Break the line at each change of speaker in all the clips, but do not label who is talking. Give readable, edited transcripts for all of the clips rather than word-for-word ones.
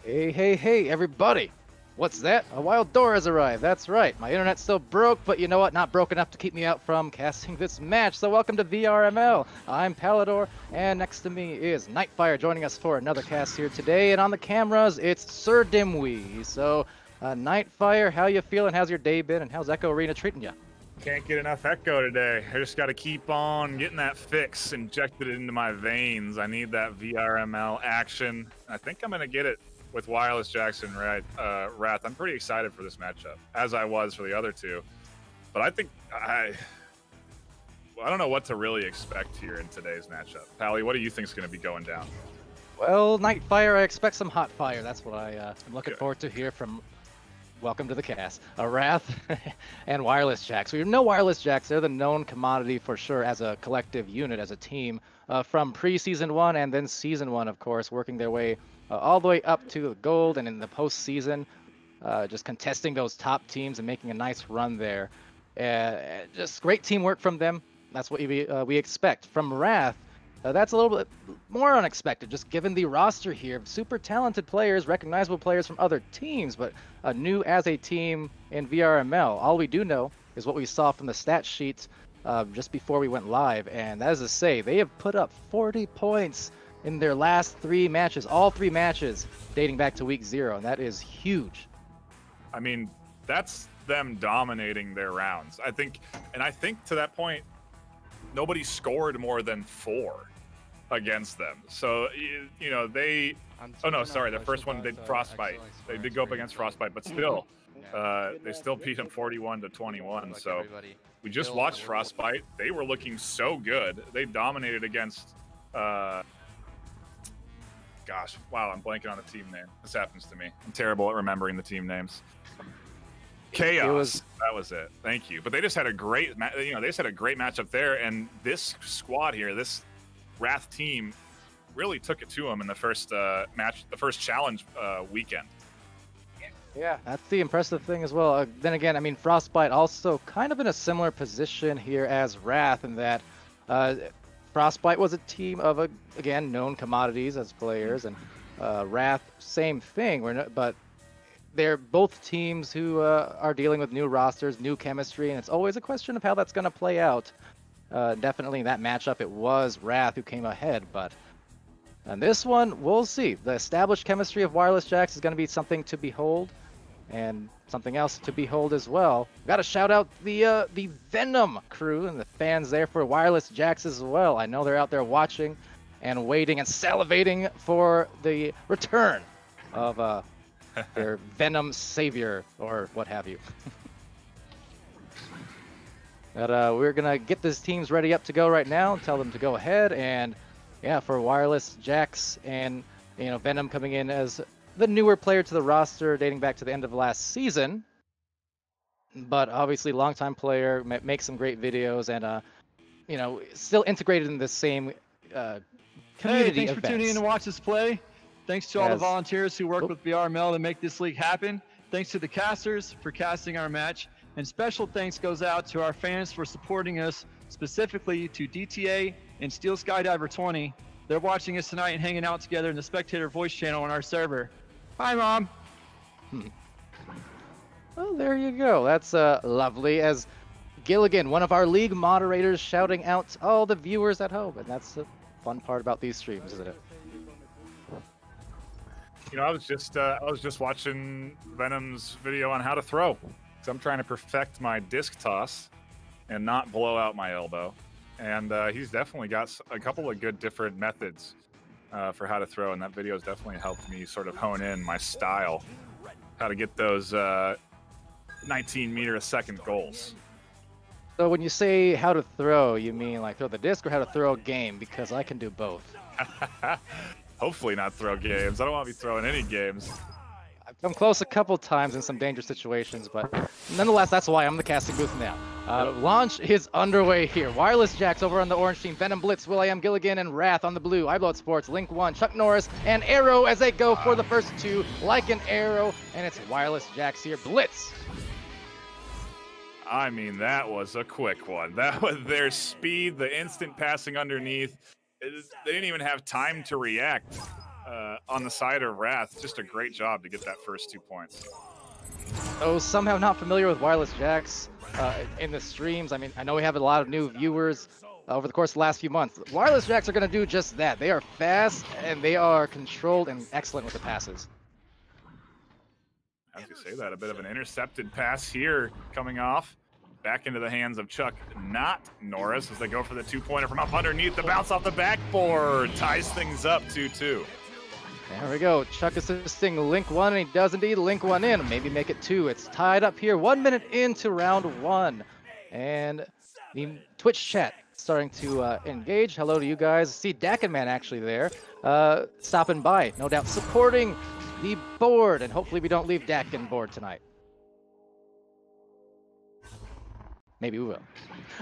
Hey, everybody! What's that? A wild door has arrived. That's right. My internet's still broke, but you know what? Not broke enough to keep me out from casting this match. So welcome to VRML. I'm Palidore, and next to me is NightFiree joining us for another cast here today. And on the cameras, it's SirDimwi. So, NightFiree, how you feeling? How's your day been? And how's Echo Arena treating you?
Can't get enough Echo today. I just got to keep on getting that fix injected into my veins. I need that VRML action. I think I'm going to get it with Wireless Jackson, right? Wrath. I'm pretty excited for this matchup, as I was for the other two. But I think I don't know what to really expect here in today's matchup. Pally, what do you think is going to be going down?
Well, NightFiree, I expect some hot fire. That's what I'm looking forward to hear from welcome to the cast. Wrath and Wireless Jacks. We know Wireless Jacks. They're the known commodity for sure as a collective unit, as a team, from pre-season 1 and then season 1, of course, working their way all the way up to gold and in the postseason, just contesting those top teams and making a nice run there. Just great teamwork from them. That's what we expect. From Wrath, that's a little bit more unexpected, just given the roster here. Super talented players, recognizable players from other teams, but new as a team in VRML. All we do know is what we saw from the stat sheets just before we went live, and that is to say, they have put up 40 points in their last 3 matches, all 3 matches dating back to week 0, and that is huge.
I mean, that's them dominating their rounds. I think to that point, nobody scored more than 4 against them. So, you know, they... Oh, no, sorry. The first one did Frostbite. They did go up against Frostbite, but still, they still beat them 41-21. So we just watched Frostbite. They were looking so good. They dominated against... gosh, wow, I'm blanking on the team name. This happens to me. I'm terrible at remembering the team names. Chaos. That was it. Thank you. But they just had a great, they just had a great matchup there, and this squad here, this Wrath team, really took it to them in the first match, the first challenge weekend.
Yeah, that's the impressive thing as well. Then again, I mean, Frostbite also kind of in a similar position here as Wrath, in that Frostbite was a team of again known commodities as players, and Wrath same thing. But they're both teams who are dealing with new rosters, new chemistry, and it's always a question of how that's going to play out. Definitely in that matchup, it was Wrath who came ahead, but on this one, we'll see. The established chemistry of Wireless Jacks is going to be something to behold, and something else to behold as well. Got to shout out the Venom crew and the fans there for Wireless Jacks as well. I know they're out there watching and waiting and salivating for the return of their Venom savior, or what have you. But we're gonna get these teams ready up to go right now and tell them to go ahead. And yeah, for Wireless Jacks and Venom coming in as the newer player to the roster dating back to the end of last season, but obviously longtime player, makes some great videos, and still integrated in the same community.
Hey, thanks for tuning in to watch us play. Thanks to all the volunteers who work with VRML to make this league happen. Thanks to the casters for casting our match. And special thanks goes out to our fans for supporting us, specifically to DTA and Steel Skydiver 20. They're watching us tonight and hanging out together in the spectator voice channel on our server. Hi, Mom.
Well, there you go. That's lovely. As Gilligan, one of our league moderators, shouting out to all the viewers at home. And that's the fun part about these streams, isn't it?
I was just watching Venom's video on how to throw. So I'm trying to perfect my disc toss and not blow out my elbow. And he's definitely got a couple of good different methods for how to throw, and that video has definitely helped me sort of hone in my style, how to get those 19-meter-a-second goals.
So when you say how to throw, you mean like throw the disc or how to throw a game? Because I can do both.
Hopefully not throw games. I don't want to be throwing any games.
I've come close a couple times in some dangerous situations, but nonetheless, that's why I'm the casting booth now. Launch is underway here. Wireless Jacks over on the orange team, Venom Blitz, Will.i.am Gilligan, and Wrath on the blue. iBlood Sports, Link 1, Chuck Norris, and Arrow as they go for the first 2, like an arrow, and it's Wireless Jacks here. Blitz.
I mean, that was a quick one. That was their speed, the instant passing underneath. They didn't even have time to react on the side of Wrath. Just a great job to get that first 2 points.
So somehow not familiar with Wireless Jacks in the streams. I mean, I know we have a lot of new viewers over the course of the last few months. Wireless Jacks are going to do just that. They are fast, and they are controlled and excellent with the passes.
As you say that, a bit of an intercepted pass here coming off. Back into the hands of Chuck, not Norris, as they go for the 2-pointer from up underneath. The bounce off the backboard ties things up 2-2.
There we go. Chuck assisting Link 1, and he does indeed link 1 in. Maybe make it 2. It's tied up here. 1 minute into round 1. And the Twitch chat starting to engage. Hello to you guys. See Dakenman actually there. Stopping by. No doubt supporting the board. And hopefully we don't leave Daken board tonight. Maybe we will.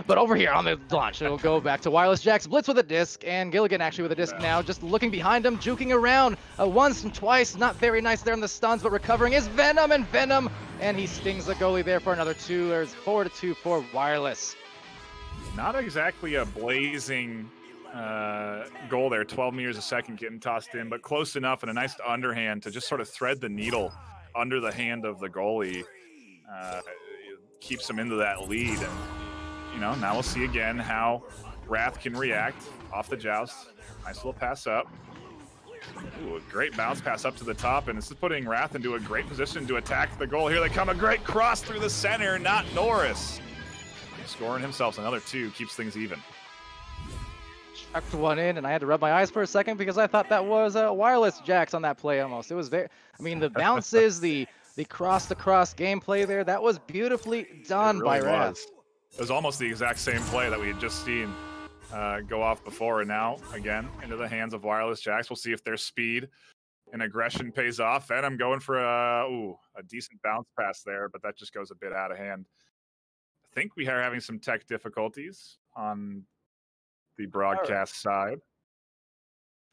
But over here on the launch, it'll go back to Wireless Jacks. Blitz with a disc, and Gilligan actually with a disc now, just looking behind him, juking around once and twice. Not very nice there in the stuns, but recovering is Venom, and he stings the goalie there for another 2. There's 4-2 for Wireless.
Not exactly a blazing goal there, 12 meters a second getting tossed in, but close enough and a nice underhand to just sort of thread the needle under the hand of the goalie. Keeps him into that lead, and now we'll see again how Wrath can react off the joust. Nice little pass up. Ooh, a great bounce pass up to the top, and this is putting Wrath into a great position to attack the goal. Here they come, a great cross through the center, not Norris. Scoring himself another 2, keeps things even.
Chucked one in, and I had to rub my eyes for a second because I thought that was wireless jacks on that play almost. It was very, I mean, the bounces, the cross-to-cross gameplay there, that was beautifully done by Wrath.
It was almost the exact same play that we had just seen go off before, and now, again, into the hands of wireless jacks. We'll see if their speed and aggression pays off. Venom going for a decent bounce pass there, but that just goes a bit out of hand. I think we are having some tech difficulties on the broadcast side.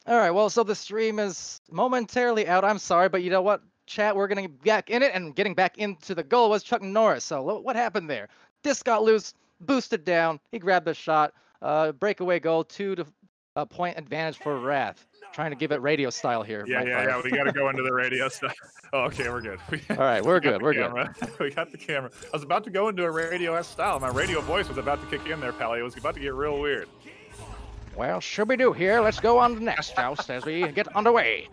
All right, well, so the stream is momentarily out. I'm sorry, but you know what, chat, we're going to get back in it, and getting back into the goal was Chuck Norris. So what happened there? Disc got loose, boosted down, he grabbed the shot, breakaway goal, 2-point advantage for Wrath. Trying to give it radio style here.
Yeah, we got to go into the radio style. Oh, okay, we're good.
All right, we're good.
We got the camera. I was about to go into a radio-esque style. My radio voice was about to kick in there, Pally. It was about to get real weird.
Well, should we do here? Let's go on to the next joust as we get underway.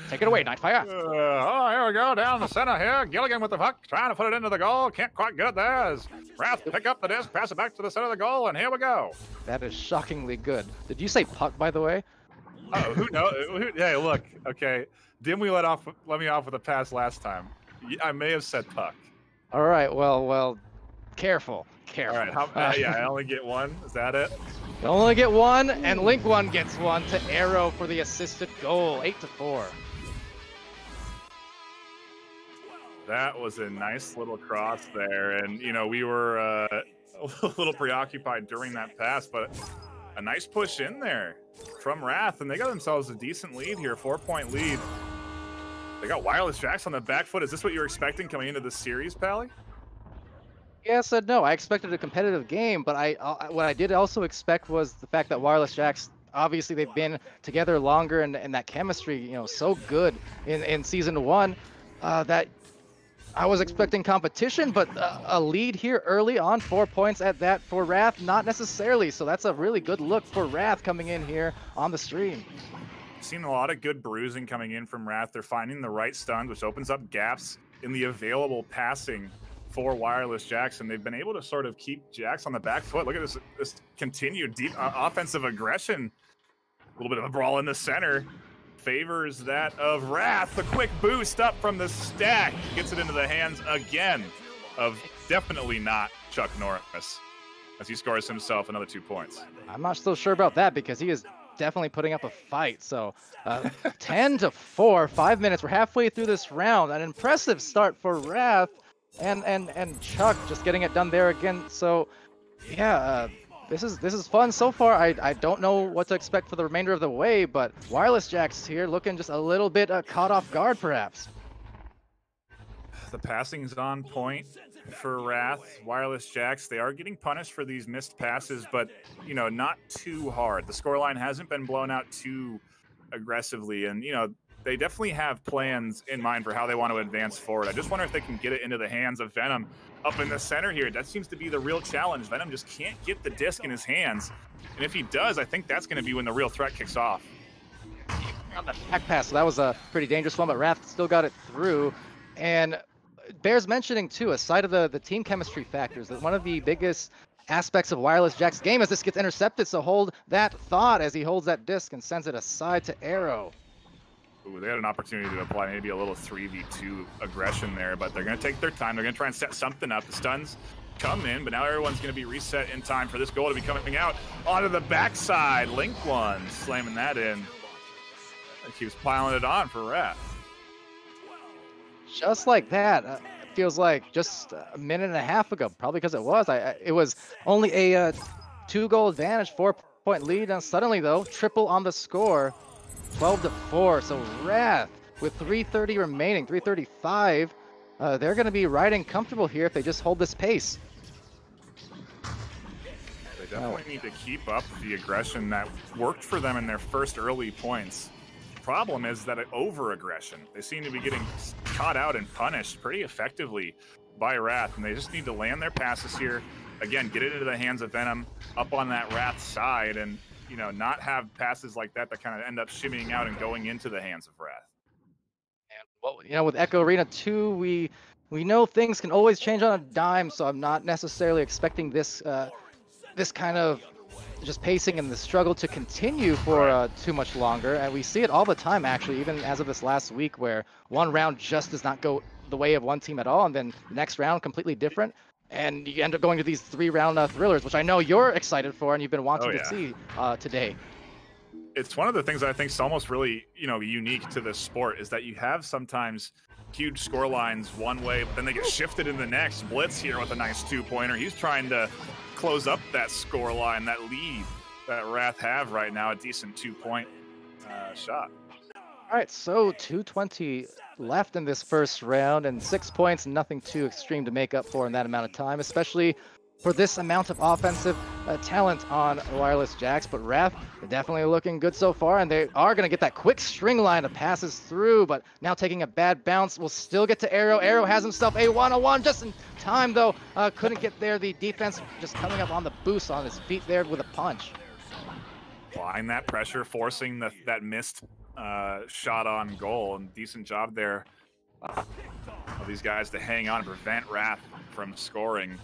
Take it away, NightFiree.
Here we go, down the center here. Gilligan with the puck, trying to put it into the goal. Can't quite get it there. As Wrath pick up the disc, pass it back to the center of the goal, and here we go.
That is shockingly good. Did you say puck, by the way?
Oh, who knows? Hey, look, okay. Dimwi let me off with a pass last time. I may have said puck.
All right, well, careful.
All right, I only get one. Is that it?
You only get one, and Link One gets one to Arrow for the assisted goal, 8-4.
That was a nice little cross there, and you know we were a little preoccupied during that pass, but a nice push in there from Wrath, and they got themselves a decent lead here, 4-point lead. They got wireless jacks on the back foot. Is this what you were expecting coming into this series, Pally?
Yes and no. I expected a competitive game, but what I did also expect was the fact that wireless jacks, obviously they've been together longer, and that chemistry, you know, so good in season 1, that I was expecting competition, but a lead here early on, 4 points at that for Wrath, not necessarily. So that's a really good look for Wrath coming in here on the stream.
Seen a lot of good bruising coming in from Wrath. They're finding the right stuns, which opens up gaps in the available passing for wireless jacks, and they've been able to sort of keep jacks on the back foot. Look at this continued deep offensive aggression. A little bit of a brawl in the center. Favors that of Wrath. The quick boost up from the stack gets it into the hands again of definitely not Chuck Norris, as he scores himself another 2 points.
I'm not so sure about that because he is definitely putting up a fight. So 10-4, 5 minutes. We're halfway through this round. An impressive start for Wrath, and Chuck just getting it done there again. So yeah. This is fun so far. I don't know what to expect for the remainder of the way, but wireless jacks here looking just a little bit caught off guard, perhaps.
The passing's on point for Wrath. Wireless jacks, they are getting punished for these missed passes, but you know, not too hard. The scoreline hasn't been blown out too aggressively, and you know, they definitely have plans in mind for how they want to advance forward. I just wonder if they can get it into the hands of Venom up in the center here. That seems to be the real challenge. Venom just can't get the disc in his hands. And if he does, I think that's going to be when the real threat kicks off.
On the back pass, so that was a pretty dangerous one, but Wrath still got it through. And bears mentioning, too, aside of the team chemistry factors, that one of the biggest aspects of wireless jack's game is this gets intercepted, so hold that thought as he holds that disc and sends it aside to Arrow.
Ooh, they had an opportunity to apply maybe a little 3v2 aggression there, but they're going to take their time. They're going to try and set something up. The stuns come in, but now everyone's going to be reset in time for this goal to be coming out onto the backside. Link One slamming that in. It keeps piling it on for Wrath.
Just like that. It feels like just a minute and a half ago, probably because it was only a 2-goal advantage, 4-point lead, and suddenly, though, triple on the score. 12-4, so Wrath with 3:30 remaining, 3:35. They're going to be riding comfortable here if they just hold this pace.
They definitely need to keep up the aggression that worked for them in their first early points. The problem is that over-aggression. They seem to be getting caught out and punished pretty effectively by Wrath, and they just need to land their passes here. Again, get it into the hands of Venom up on that Wrath side, and you know, not have passes like that that kind of end up shimmying out and going into the hands of Wrath.
And well, you know, with Echo Arena 2, we know things can always change on a dime, so I'm not necessarily expecting this this kind of just pacing and the struggle to continue for too much longer. And we see it all the time, actually, even as of this last week, where one round just does not go the way of one team at all, and then the next round completely different. And you end up going to these 3-round thrillers, which I know you're excited for and you've been wanting to see today.
It's one of the things I think is almost really, you know, unique to this sport is that you have sometimes huge score lines one way, but then they get shifted in the next. Blitz here with a nice 2-pointer. He's trying to close up that score line, that lead that Wrath have right now, a decent 2-point shot.
All right, so 2:20 left in this first round, and 6 points, nothing too extreme to make up for in that amount of time, especially for this amount of offensive talent on Wireless Jacks. But Wrath, they're definitely looking good so far, and they are going to get that quick string line of passes through, but now taking a bad bounce. Will still get to Arrow. Arrow has himself a 1-on-1 just in time, though. Couldn't get there. The defense just coming up on the boost on his feet there with a punch.
Applying that pressure, forcing that missed shot on goal, and decent job there of these guys to hang on and prevent Wrath from scoring.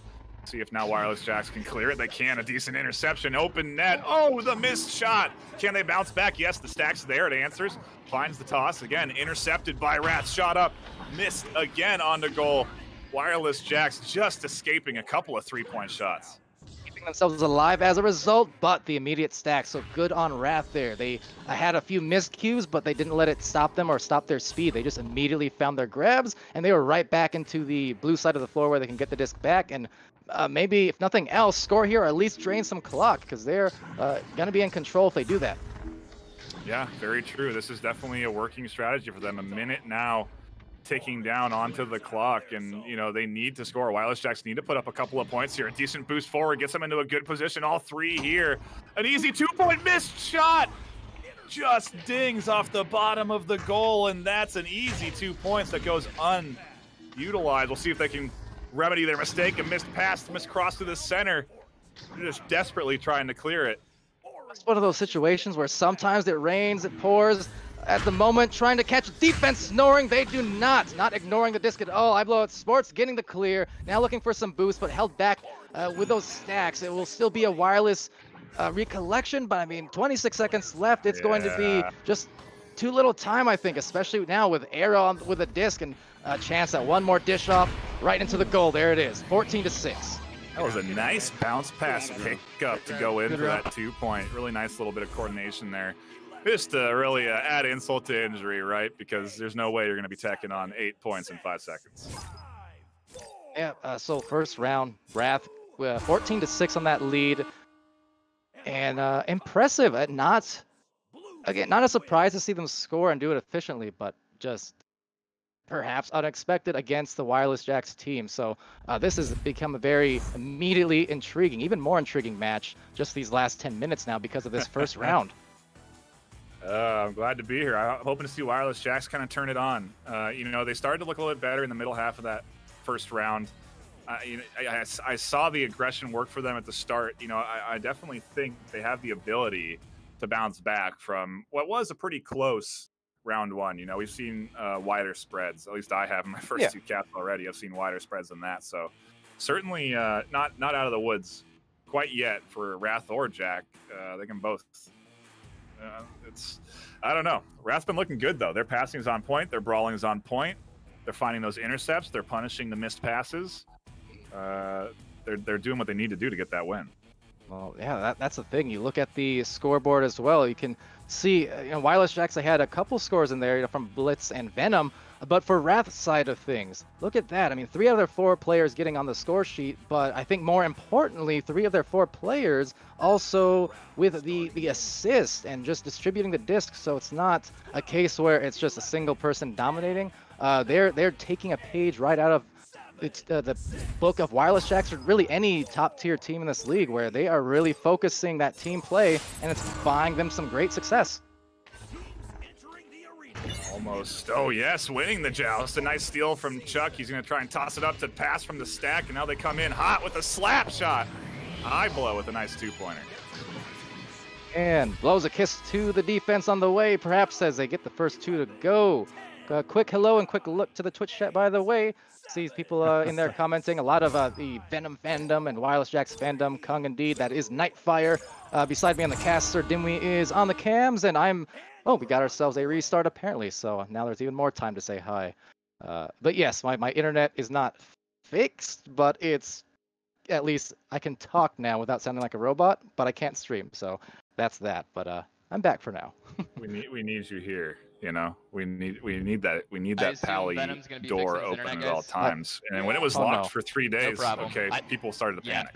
See if now Wireless Jacks can clear it. They can. A decent interception, open net. Oh, the missed shot. Can they bounce back? Yes, the stack's there. It answers. Finds the toss. Again, intercepted by Wrath. Shot up. Missed again on the goal. Wireless Jacks just escaping a couple of 3-point shots.
Keeping themselves alive as a result, but the immediate stack. So good on Wrath there. They had a few missed cues, but they didn't let it stop them or stop their speed. They just immediately found their grabs, and they were right back into the blue side of the floor where they can get the disc back and maybe, if nothing else, score here or at least drain some clock, because they're going to be in control if they do that.
Yeah, very true. This is definitely a working strategy for them. A minute now ticking down onto the clock, and, you know, they need to score. Wireless Jacks need to put up a couple of points here. A decent boost forward gets them into a good position. All three here. An easy 2-point missed shot. Just dings off the bottom of the goal, and that's an easy 2 points that goes unutilized. We'll see if they can remedy their mistake. A missed pass, missed cross to the center. They're just desperately trying to clear it.
It's one of those situations where sometimes it rains, it pours. At the moment, trying to catch defense snoring, they do not ignoring the disc at all. I Blow Out Sports getting the clear. Now looking for some boost, but held back with those stacks. It will still be a wireless recollection, but I mean, 26 seconds left. It's going to be just too little time, I think, especially now with Arrow with a disc and a chance at one more dish off right into the goal. There it is, 14-6.
That was a nice bounce pass pick up to go in for that 2-point. Really nice little bit of coordination there. Just to really add insult to injury, right? Because there's no way you're going to be tacking on 8 points in 5 seconds.
Yeah, so first round, Wrath 14-6 on that lead. And impressive. Not a surprise to see them score and do it efficiently, but just perhaps unexpected against the Wireless Jacks team. So this has become a very immediately intriguing, even more intriguing match just these last 10 minutes now because of this first round.
I'm glad to be here. I'm hoping to see Wireless Jacks kind of turn it on. You know, they started to look a little bit better in the middle half of that first round. You know, I saw the aggression work for them at the start. You know, I definitely think they have the ability to bounce back from what was a pretty close round one. You know, we've seen wider spreads. At least I have in my first 2 caps already. I've seen wider spreads than that. So certainly not out of the woods quite yet for Wrath or Jack. They can both. I don't know. Wrath's been looking good though. Their passing is on point. Their brawling is on point. They're finding those intercepts. They're punishing the missed passes. They're doing what they need to do to get that win.
Well, yeah, that's the thing. You look at the scoreboard as well. You can see, you know, Wireless Jacks, they had a couple scores in there, you know, from Blitz and Venom. But for Wrath's side of things, look at that. I mean, 3 out of their 4 players getting on the score sheet, but I think more importantly, 3 of their 4 players also with the assist and just distributing the disc. So it's not a case where it's just a single person dominating. They're taking a page right out of the book of Wireless Jacks, or really any top tier team in this league, where they are really focusing that team play, and it's buying them some great success.
Almost. Oh, yes, winning the joust. A nice steal from Chuck. He's going to try and toss it up to pass from the stack, and now they come in hot with a slap shot. Eye blow with a nice 2-pointer.
And blows a kiss to the defense on the way, perhaps as they get the first 2 to go. Quick hello and quick look to the Twitch chat, by the way. See people in there commenting. A lot of the Venom fandom and Wireless Jacks fandom. Kung indeed. That is NightFiree. Beside me on the cast, SirDimwi is on the cams, and I'm... Oh, we got ourselves a restart apparently, so now there's even more time to say hi. But yes, my internet is not fixed, but it's... At least I can talk now without sounding like a robot, but I can't stream, so that's that. But I'm back for now.
we need you here. You know, we need that Pally door open at all times. And when it was locked for 3 days, people started to panic.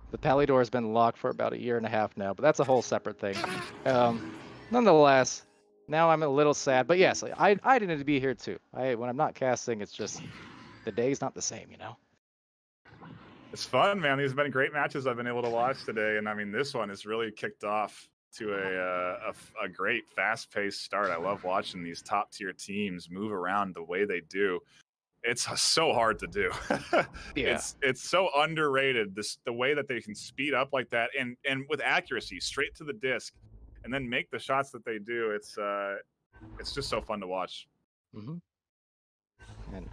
The Pally door has been locked for about 1.5 years now, but that's a whole separate thing. Nonetheless, now I'm a little sad. But yes, I didn't need to be here too. When I'm not casting, it's just the day's not the same, you know.
It's fun, man. These have been great matches I've been able to watch today, and I mean, this one has really kicked off to a great fast-paced start. I love watching these top-tier teams move around the way they do. It's so hard to do.
Yeah.
It's so underrated, the way that they can speed up like that and with accuracy straight to the disc and then make the shots that they do. It's just so fun to watch.
Mm-hmm. And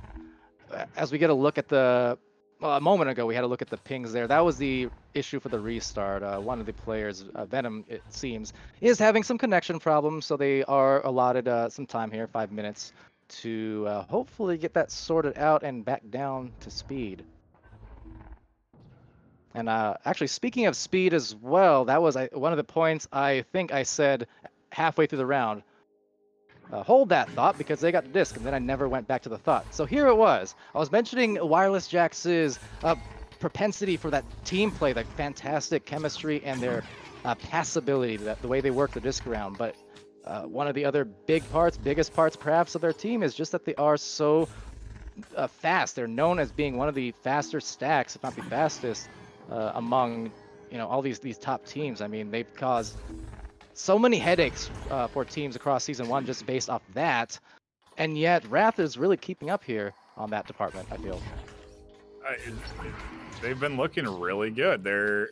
as we get a look at the... Well, a moment ago, we had a look at the pings there. That was the issue for the restart. One of the players, Venom, it seems, is having some connection problems, so they are allotted some time here, 5 minutes, to hopefully get that sorted out and back down to speed. And actually, speaking of speed as well, that was one of the points I think I said halfway through the round. Hold that thought, because they got the disc, and then I never went back to the thought. So here it was. I was mentioning Wireless Jacks' propensity for that team play, that fantastic chemistry, and their passability, the way they work the disc around. But one of the other biggest parts perhaps of their team is just that they are so fast. They're known as being one of the faster stacks, if not the fastest, among all these top teams. I mean, they've caused so many headaches for teams across Season 1 just based off that, and yet Wrath is really keeping up here on that department, I feel.
They've been looking really good. Their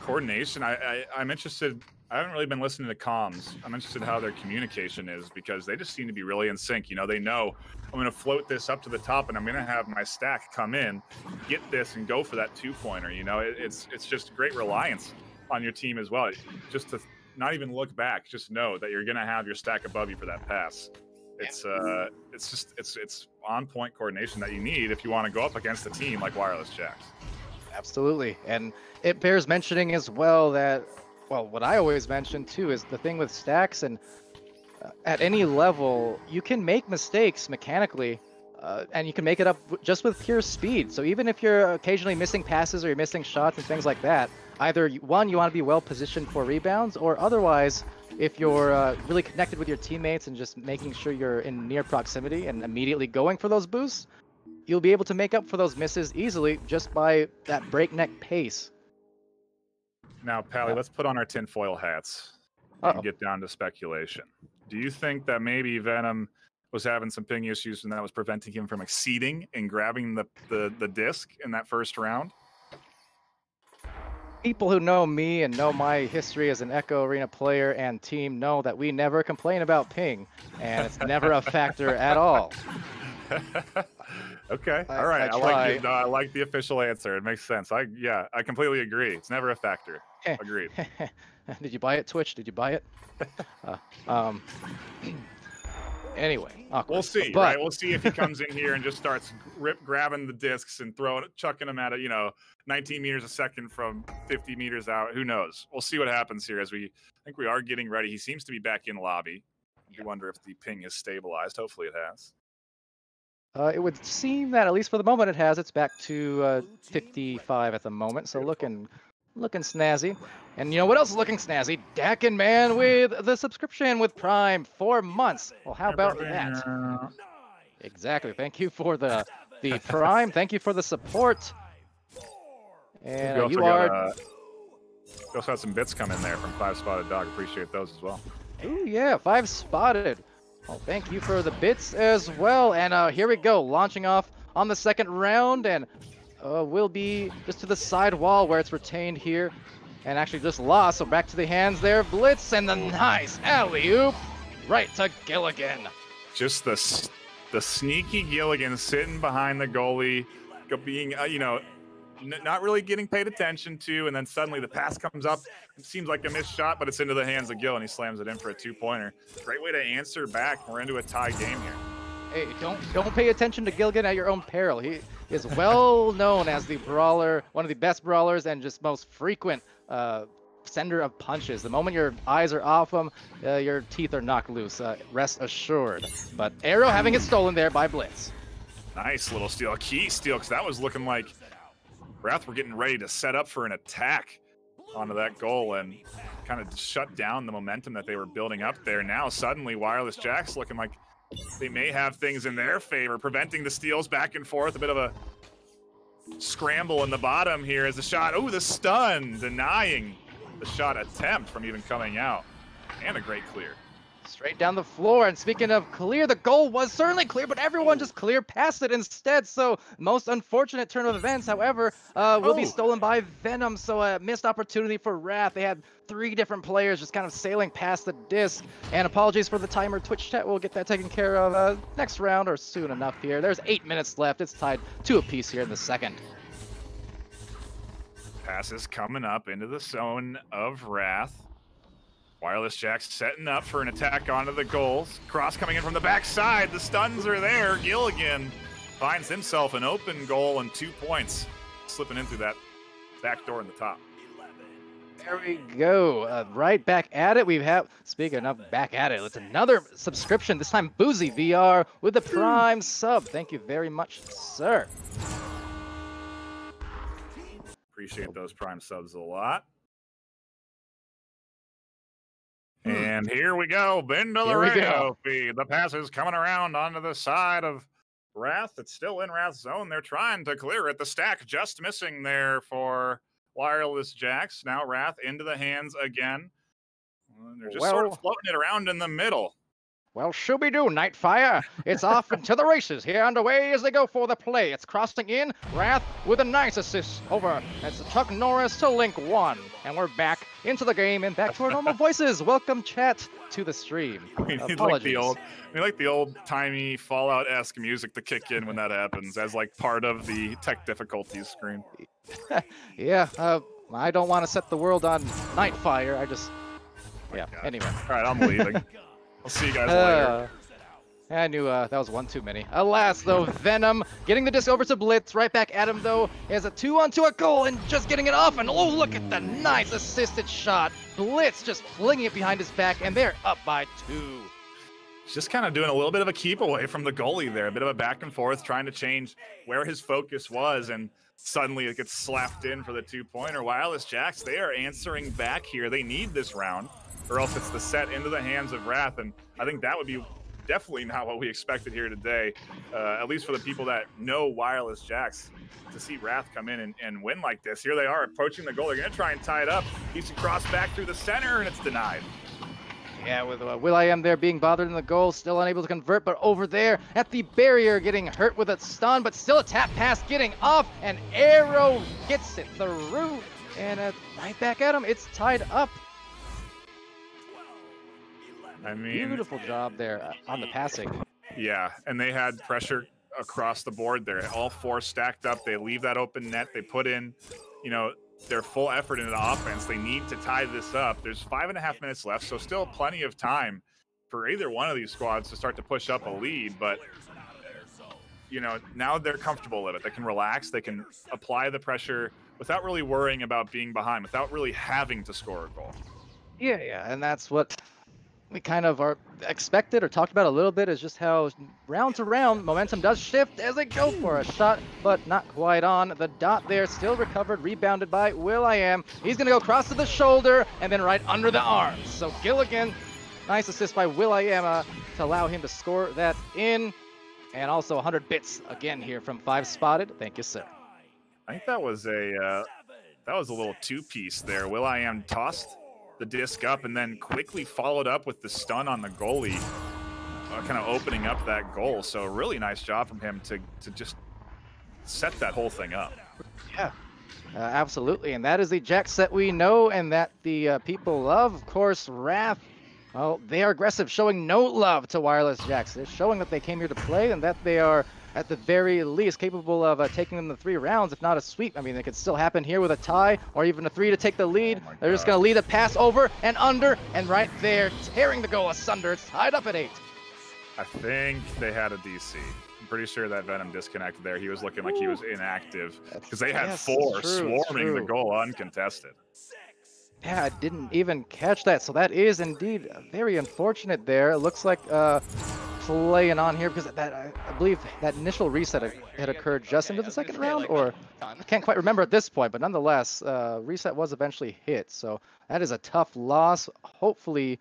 coordination, I'm interested. I haven't really been listening to comms. I'm interested in how their communication is, because they just seem to be really in sync. They know I'm going to float this up to the top, and I'm going to have my stack come in, get this, and go for that 2-pointer. It's just great reliance on your team as well. Just to not even look back, just know that you're going to have your stack above you for that pass. It's on point coordination that you need if you want to go up against a team like Wireless Jacks.
Absolutely. And it bears mentioning as well that, well, what I always mention too is the thing with stacks, and at any level you can make mistakes mechanically, and you can make it up just with pure speed. So even if you're occasionally missing passes or you're missing shots and things like that, either one, you want to be well positioned for rebounds, or otherwise, if you're really connected with your teammates and just making sure you're in near proximity and immediately going for those boosts, you'll be able to make up for those misses easily just by that breakneck pace.
Now, Pally, let's put on our tinfoil hats and get down to speculation. Do you think that maybe Venom was having some ping issues and that was preventing him from exceeding and grabbing the disc in that first round?
People who know me and know my history as an Echo Arena player and team know that we never complain about ping, and it's never a factor at all.
Okay, all right. I like the official answer. It makes sense. I completely agree. It's never a factor. Agreed.
Did you buy it, Twitch? Did you buy it? Anyway, awkward.
We'll see, right? We'll see if he comes in here and just starts grabbing the discs and chucking them at 19 meters a second from 50 meters out. Who knows? We'll see what happens here as I think we are getting ready. He seems to be back in lobby. You wonder if the ping is stabilized. Hopefully it has.
It would seem that at least for the moment it has. It's back to 55 at the moment, so looking snazzy. And you know what else is looking snazzy? Dakin Man with the subscription with Prime, 4 months. Well, how about that? Exactly. Thank you for the Prime. Thank you for the support. And you are...
We also had some bits come in there from 5 Spotted Dog. Appreciate those as well.
Ooh, yeah, 5 Spotted. Well, thank you for the bits as well. And here we go, launching off on the second round, and we'll be just to the side wall where it's retained here. and actually just lost. So back to the hands there. Blitz and the nice alley-oop right to Gilligan.
Just the sneaky Gilligan sitting behind the goalie, being, you know, not really getting paid attention to, and then suddenly the pass comes up. It seems like a missed shot, but it's into the hands of Gil, and he slams it in for a 2-pointer. Great way to answer back. We're into a tie game here.
Hey, don't pay attention to Gilligan at your own peril. He is well known as the brawler, one of the best brawlers, and just most frequent sender of punches. The moment your eyes are off him, your teeth are knocked loose. Rest assured. But Arrow having it stolen there by Blitz.
Nice little steal, a key steal, because that was looking like Wrath were getting ready to set up for an attack onto that goal and kind of shut down the momentum that they were building up there. Now suddenly Wireless Jacks looking like they may have things in their favor, preventing the steals back and forth. A bit of a scramble in the bottom here as the shot. Oh, the stun, denying the shot attempt from even coming out. And a great clear.
Straight down the floor. And speaking of clear, the goal was certainly clear, but everyone just cleared past it instead. So most unfortunate turn of events, however, will be stolen by Venom. So a missed opportunity for Wrath. They had 3 different players just kind of sailing past the disc. And apologies for the timer. Twitch chat will get that taken care of next round or soon enough here. There's 8 minutes left. It's tied 2 apiece here in the second.
Passes coming up into the zone of Wrath. Wireless Jacks setting up for an attack onto the goals. Cross coming in from the backside. The stuns are there. Gilligan finds himself an open goal and 2 points. Slipping in through that back door in the top.
There we go. Right back at it. Speaking of back at it, it's another subscription. This time Boozy VR with the Prime sub. Thank you very much, sir.
Appreciate those Prime subs a lot. And here we go. Bend to the radio feed. The pass is coming around onto the side of Wrath. It's still in Wrath's zone. They're trying to clear it. The stack just missing there for Wireless Jacks. Now Wrath into the hands again. They're just sort of floating it around in the middle.
Well, shooby-doo, NightFiree. It's off into the races here underway as they go for the play. It's crossing in. Wrath with a nice assist over. It's Chuck Norris to link 1. And we're back into the game and back to our normal voices. Welcome, chat, to the stream. Apologies.
We like the old-timey Fallout-esque music to kick in when that happens as like part of the tech difficulties screen.
Yeah, I don't want to set the world on NightFiree. I just, yeah, anyway.
All right, I'm leaving. I'll see you guys later.
I knew that was one too many. Alas, though, Venom getting the disc over to Blitz. Right back at him, though. He has a 2-on-2 goal and just getting it off. And oh, look at the nice assisted shot. Blitz just flinging it behind his back, and they're up by 2.
Just kind of doing a little bit of a keep away from the goalie there. A bit of a back and forth, trying to change where his focus was. And suddenly it gets slapped in for the 2-pointer. Wireless Jacks, they are answering back here. They need this round, or else it's the set into the hands of Wrath. And I think that would be definitely not what we expected here today, at least for the people that know Wireless Jacks, to see Wrath come in and win like this. Here they are approaching the goal. They're going to try and tie it up. He's cross back through the center, and it's denied.
Yeah, with will.i.am there being bothered in the goal, still unable to convert, but over there at the barrier getting hurt with a stun, but still a tap pass getting off, and Arrow gets it through, and right back at him. It's tied up.
I mean,
beautiful job there on the passing.
Yeah, and they had pressure across the board there. All 4 stacked up. They leave that open net. They put in, you know, their full effort into the offense. They need to tie this up. There's 5.5 minutes left, so still plenty of time for either one of these squads to start to push up a lead. But, you know, now they're comfortable with it. They can relax. They can apply the pressure without really worrying about being behind, without really having to score a goal.
Yeah, and that's what we kind of are expected or talked about a little bit, is just how round to round momentum does shift as they go for a shot, but not quite on the dot there. Still recovered, rebounded by will.i.am. He's going to go across to the shoulder and then right under the arms. So Gilligan, nice assist by will.i.am to allow him to score that in. And also 100 bits again here from 5 Spotted. Thank you, sir.
I think that was a little 2-piece there. will.i.am tossed the disc up and then quickly followed up with the stun on the goalie, kind of opening up that goal. So really nice job from him to just set that whole thing up.
Yeah, Absolutely, and that is the Jax that we know and that the people love. Of course, Wrath, well, they are aggressive, showing no love to Wireless Jax. They're showing that they came here to play and that they are, at the very least, capable of taking them the 3 rounds, if not a sweep. I mean, it could still happen here with a tie or even a 3 to take the lead. They're just going to lead a pass over and under, and right there, tearing the goal asunder. It's tied up at 8.
I think they had a DC. I'm pretty sure that Venom disconnected there. He was looking like he was inactive because they had 4 swarming the goal uncontested.
Yeah, I didn't even catch that. So that is indeed very unfortunate there. It looks like playing on here because that I believe that initial reset had occurred just into the second round, or I can't quite remember at this point, but nonetheless, reset was eventually hit. So that is a tough loss. Hopefully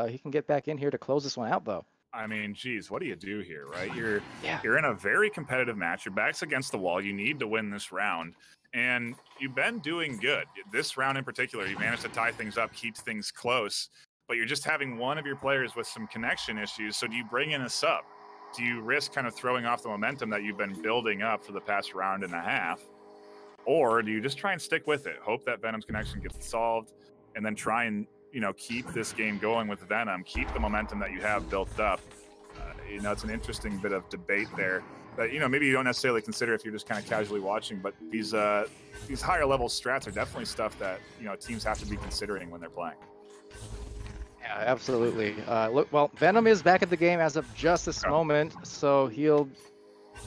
he can get back in here to close this one out, though.
I mean, geez, what do you do here, right? You're in a very competitive match. Your back's against the wall. You need to win this round, and you've been doing good. This round in particular, you managed to tie things up, keep things close, but you're just having one of your players with some connection issues. So do you bring in a sub? Do you risk kind of throwing off the momentum that you've been building up for the past round and a half? Or do you just try and stick with it, hope that Venom's connection gets solved, and then try and keep this game going with Venom, keep the momentum that you have built up? It's an interesting bit of debate there that, maybe you don't necessarily consider if you're just kind of casually watching, but these higher level strats are definitely stuff that, teams have to be considering when they're playing.
Yeah, absolutely. Look, well, Venom is back at the game as of just this moment, so he'll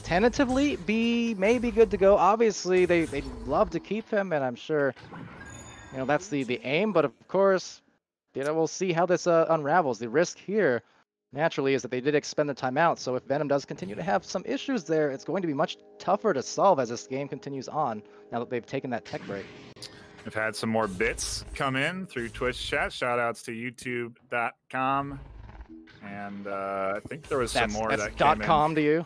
tentatively be maybe good to go. Obviously, they'd love to keep him, and I'm sure, that's the aim, but of course, we'll see how this unravels. The risk here, naturally, is that they did expend the timeout. So if Venom does continue to have some issues there, it's going to be much tougher to solve as this game continues on, now that they've taken that tech break.
We've had some more bits come in through Twitch chat. Shout outs to youtube.com. And I think there was some more that came
.com
in.
to you?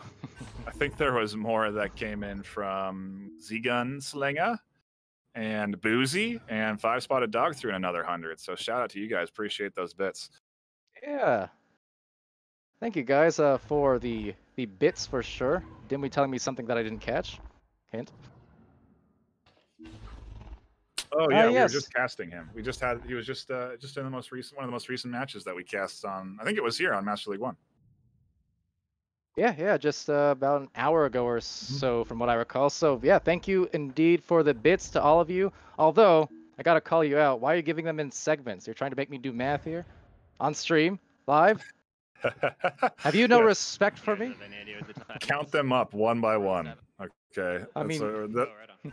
I think there was more that came in from Slinger and Boozy, and 5 Spotted Dog threw in another 100. So shout out to you guys. Appreciate those bits.
Yeah. Thank you guys for the bits for sure. Dimwi telling me something that I didn't catch. Hint.
Oh yeah, we were
yes.
just casting him. He was just in the most recent one of the most recent matches that we cast on. I think it was here on Master League 1.
Yeah, just about an hour ago or so, from what I recall. So yeah, thank you indeed for the bits to all of you. Although I gotta call you out. Why are you giving them in segments? You're trying to make me do math here, on stream, live. Have you no respect for me?
Count them up one by one. Okay.
I mean,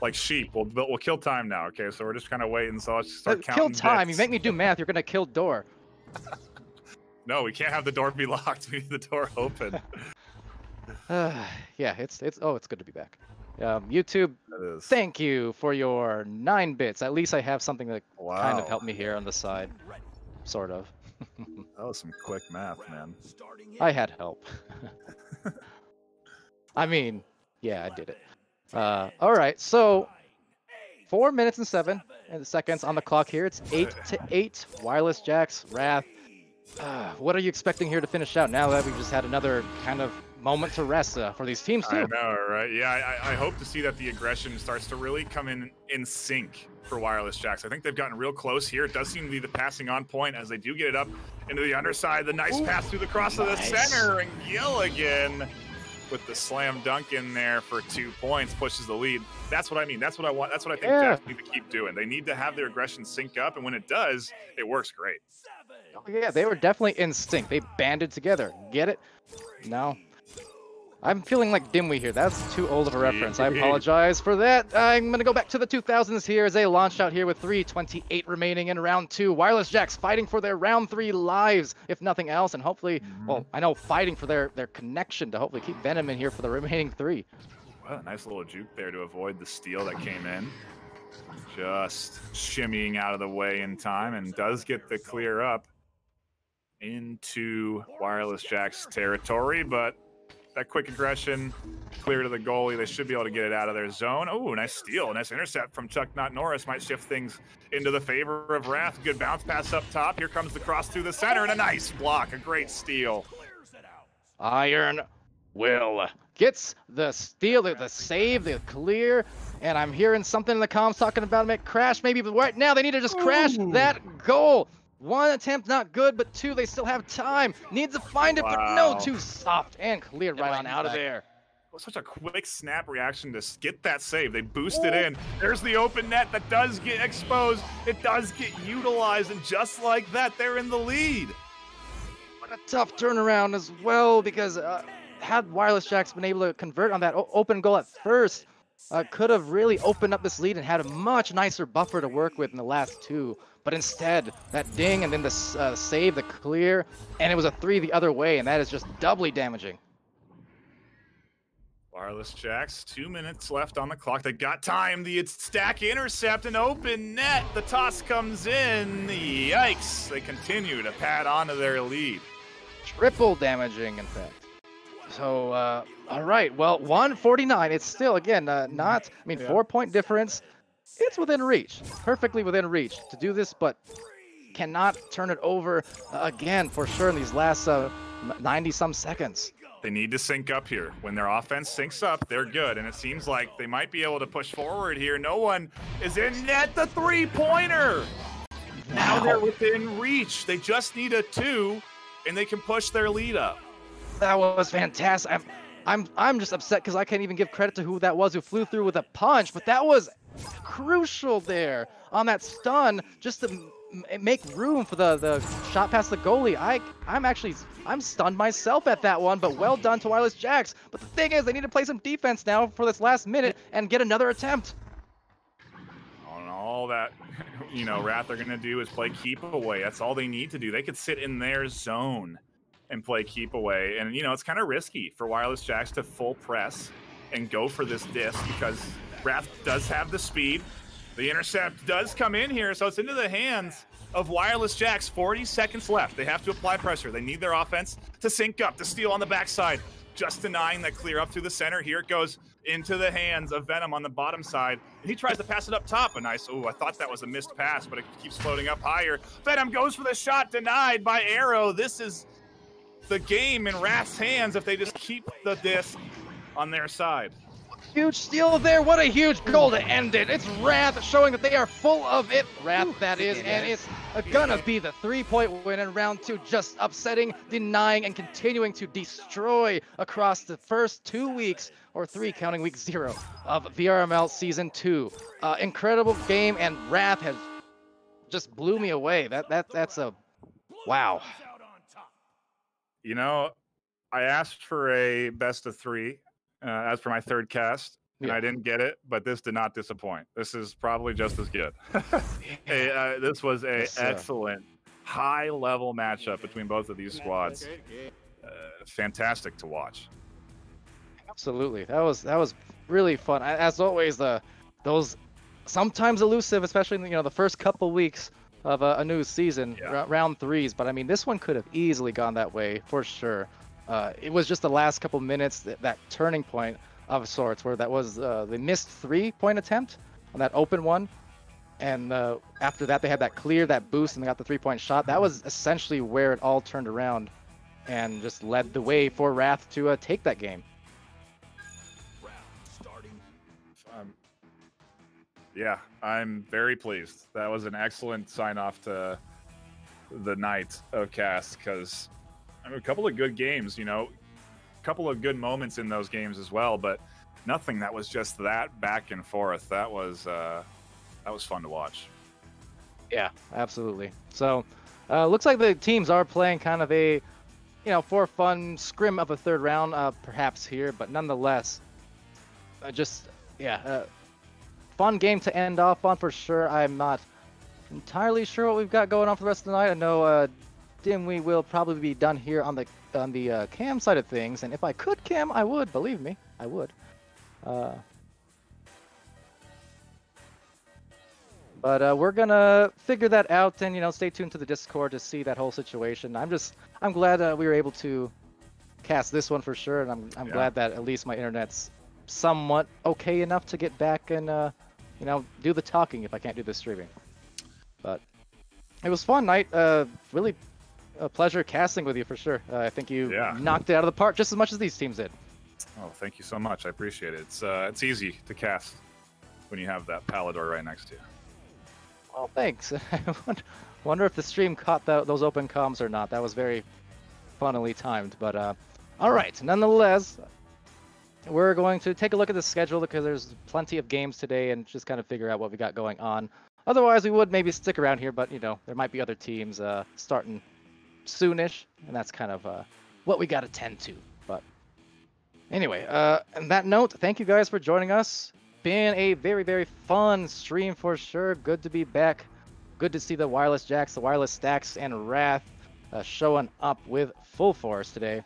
like sheep. We'll kill time now. Okay, so we're just kind of waiting. So let's start counting.
Kill time.
Bits.
You make me do math. You're gonna kill door.
No, we can't have the door be locked. We need the door open.
Yeah, it's good to be back. YouTube, thank you for your 9 bits. At least I have something that kind of helped me here on the side, sort of.
That was some quick math, man.
I had help. I mean, yeah, I did it. All right, so 4 minutes and 7 seconds on the clock here. It's 8-8. Wireless Jax, Wrath. What are you expecting here to finish out now that we've just had another kind of moment to rest for these teams too?
I know, right? Yeah, I hope to see that the aggression starts to really come in sync for Wireless Jax. I think they've gotten real close here. It does seem to be the passing on point as they do get it up into the underside. The nice pass through the cross of the center, and Gilligan with the slam dunk in there for 2 points pushes the lead. That's what I mean. That's what I want. That's what I think Jax need to keep doing. They need to have their aggression sync up, and when it does, it works great.
Oh, yeah, they were definitely in sync. They banded together. Get it? No. I'm feeling like Dimwi here. That's too old of a reference. I apologize for that. I'm going to go back to the 2000s here as they launched out here with 3:28 remaining in round 2. Wireless Jax fighting for their round 3 lives, if nothing else, and hopefully, well, I know fighting for their connection to hopefully keep Venom in here for the remaining 3.
Well, a nice little juke there to avoid the steal that came in. Just shimmying out of the way in time, and does get the clear up into Wireless Jax territory, but that quick aggression clear to the goalie. They should be able to get it out of their zone. Oh, nice steal. Nice intercept from Chuck Not Norris. Might shift things into the favor of Wrath. Good bounce pass up top. Here comes the cross through the center and a nice block. A great steal.
Iron will gets the steal, the save, the clear, and I'm hearing something in the comms talking about it crash maybe, but right now they need to just crash that goal. One attempt not good, but two, they still have time. Needs to find it, but no, too soft and cleared right on out of there.
Such a quick snap reaction to get that save. They boost it in. There's the open net that does get exposed. It does get utilized, and just like that, they're in the lead.
What a tough turnaround as well, because had Wireless Jacks been able to convert on that open goal at first, could have really opened up this lead and had a much nicer buffer to work with in the last two. But instead, that ding and then the save, the clear, and it was a 3 the other way, and that is just doubly damaging.
Wireless Jacks, 2 minutes left on the clock. They got time. The stack intercept and open net. The toss comes in. Yikes. They continue to pad onto their lead.
Triple damaging, in fact. So, all right. Well, 149. It's still, again, not, 4-point difference. It's within reach. Perfectly within reach to do this, but cannot turn it over again for sure in these last 90-some seconds.
They need to sync up here. When their offense syncs up, they're good. And it seems like they might be able to push forward here. No one is in net. The three-pointer. Now they're within reach. They just need a 2, and they can push their lead up.
That was fantastic. I'm just upset because I can't even give credit to who that was who flew through with a punch. But that was crucial there on that stun, just to make room for the shot past the goalie. I'm stunned myself at that one, but well done to Wireless Jacks. But the thing is, they need to play some defense now for this last minute and get another attempt.
All that, Wrath are going to do is play keep away. That's all they need to do. They could sit in their zone and play keep away. And, it's kind of risky for Wireless Jacks to full press and go for this disc because Wrath does have the speed. The intercept does come in here, so it's into the hands of Wireless Jacks. 40 seconds left. They have to apply pressure. They need their offense to sync up, to steal on the backside. Just denying that clear up through the center. Here it goes into the hands of Venom on the bottom side. And he tries to pass it up top. A nice, I thought that was a missed pass, but it keeps floating up higher. Venom goes for the shot, denied by Arrow. This is the game in Wrath's hands if they just keep the disc on their side.
Huge steal there. What a huge goal to end it. It's Wrath showing that they are full of it. Wrath, that is. And it's gonna be the 3-point win in round 2. Just upsetting, denying, and continuing to destroy across the first 2 weeks, or 3 counting week 0, of VRML Season 2. Incredible game, and Wrath has just blew me away. That's a wow.
I asked for a best of 3. As for my third cast, and I didn't get it, but this did not disappoint. This is probably just as good. This was an excellent, high-level matchup between both of these squads. Fantastic to watch.
Absolutely, that was really fun. As always, those sometimes elusive, especially in the first couple weeks of a new season, round 3s. But this one could have easily gone that way for sure. It was just the last couple minutes, that turning point of sorts, where that was the missed 3-point attempt on that open one, and after that they had that clear, that boost, and they got the 3-point shot. That was essentially where it all turned around and just led the way for Wrath to take that game.
Yeah, I'm very pleased. That was an excellent sign-off to the night of cast, because a couple of good games, a couple of good moments in those games as well, but nothing that was just that back and forth. That was fun to watch.
Yeah, absolutely. So, looks like the teams are playing kind of a, for fun scrim of a third round, perhaps here, but nonetheless, fun game to end off on for sure. I'm not entirely sure what we've got going on for the rest of the night. I know Dimwi will probably be done here on the cam side of things, and if I could cam, I would. Believe me, I would. But we're gonna figure that out, and stay tuned to the Discord to see that whole situation. I'm glad we were able to cast this one for sure, and I'm glad that at least my internet's somewhat okay enough to get back and do the talking if I can't do the streaming. But it was fun night. Really a pleasure casting with you for sure. I think you knocked it out of the park just as much as these teams did.
Oh, thank you so much. I appreciate it. It's easy to cast when you have that Palidore right next to you.
Well, thanks. I wonder if the stream caught those open comms or not. That was very funnily timed. But all right, nonetheless, we're going to take a look at the schedule because there's plenty of games today and just kind of figure out what we got going on. Otherwise, we would maybe stick around here, but, you know, there might be other teams starting soonish, and that's kind of what we got to tend to. But anyway, on that note, thank you guys for joining us. Been a very, very fun stream for sure. Good to be back. Good to see the Wireless Jacks, the Wireless Stacks, and Wrath showing up with full force today.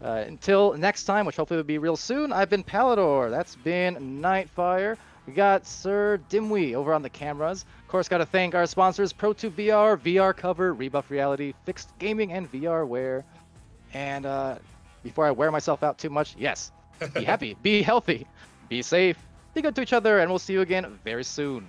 Until next time, which hopefully will be real soon, I've been Palidore. That's been NightFiree. We got SirDimwi over on the cameras. Of course, got to thank our sponsors, Pro2VR, VR Cover, Rebuff Reality, Fixed Gaming, and VR Wear. And before I wear myself out too much, yes, be happy, be healthy, be safe, be good to each other, and we'll see you again very soon.